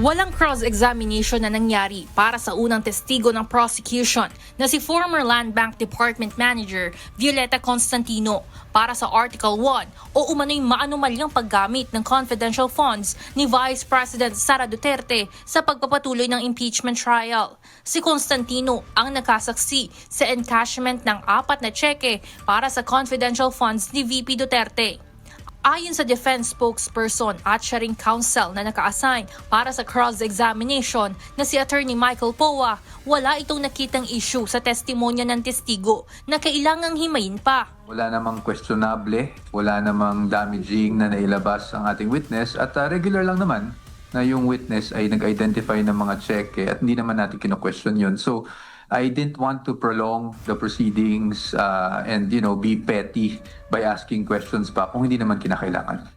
Walang cross-examination na nangyari para sa unang testigo ng prosecution na si former Land Bank Department Manager Violeta Constantino para sa Article 1 o umano'y maanumalyang paggamit ng confidential funds ni Vice President Sara Duterte sa pagpapatuloy ng impeachment trial. Si Constantino ang nakasaksi sa encashment ng 4 na tseke para sa confidential funds ni VP Duterte. Ayon sa defense spokesperson at siya ring counsel na naka-assign para sa cross-examination na si Attorney Michael Poa, wala itong nakitang issue sa testimonya ng testigo na kailangang himayin pa. Wala namang questionable, wala namang damaging na nailabas ang ating witness at regular lang naman na yung witness ay nag-identify ng mga cheque at hindi naman natin kino-question yun. So I didn't want to prolong the proceedings and be petty by asking questions pa kung hindi naman kinakailangan.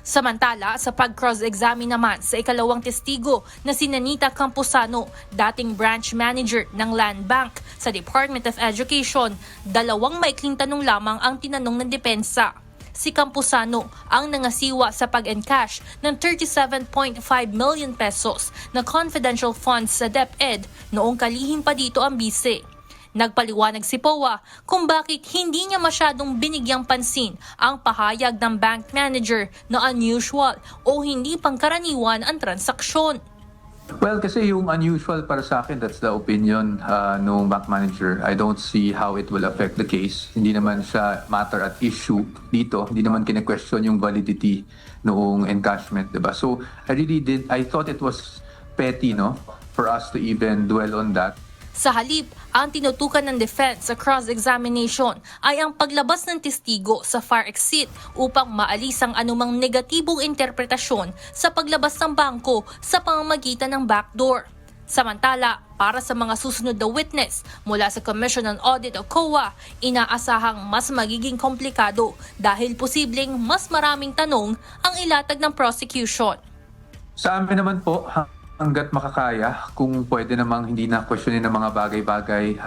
Samantala, sa pag-cross-examine naman sa ikalawang testigo na si Nanita Campuzano, dating branch manager ng Land Bank sa Department of Education, 2 maikling tanong lamang ang tinanong ng depensa. Si Campuzano ang nangasiwa sa pag-encash ng 37.5 million pesos na confidential funds sa DepEd noong kalihim pa dito ang bise. Nagpaliwanag si Poa kung bakit hindi niya masyadong binigyang pansin ang pahayag ng bank manager na unusual o hindi pangkaraniwan ang transaksyon. Well, kasi yung unusual para sa akin, that's the opinion ng bank manager. I don't see how it will affect the case. Hindi naman siya matter at issue dito. Hindi naman kine-question yung validity noong encashment, diba? So, I thought it was petty, for us to even dwell on that. Sa halip, ang tinutukan ng defense sa cross-examination ay ang paglabas ng testigo sa fire exit upang maalis ang anumang negatibong interpretasyon sa paglabas ng bangko sa pamamagitan ng backdoor. Samantala, para sa mga susunod na witness mula sa Commission on Audit o COA, inaasahang mas magiging komplikado dahil posibleng mas maraming tanong ang ilatag ng prosecution. Sa amin naman po, hanggat makakaya, kung pwede namang hindi na questionin ng mga bagay-bagay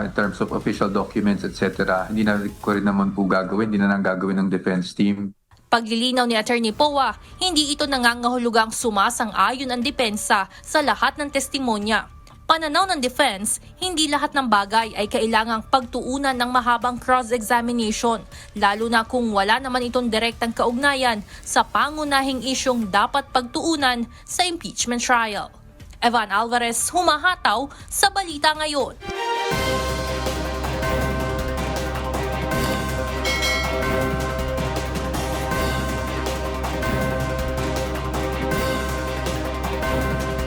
in terms of official documents, etc. Hindi na ko rin naman po gagawin, hindi na lang gagawin ng defense team. Paglilinaw ni Attorney Poa, hindi ito nangangahulugang sumasang-ayon ang depensa sa lahat ng testimonya. Pananaw ng defense, hindi lahat ng bagay ay kailangang pagtuunan ng mahabang cross-examination, lalo na kung wala naman itong direktang kaugnayan sa pangunahing isyong dapat pagtuunan sa impeachment trial. Evan Alvarez, humahataw sa Balita Ngayon.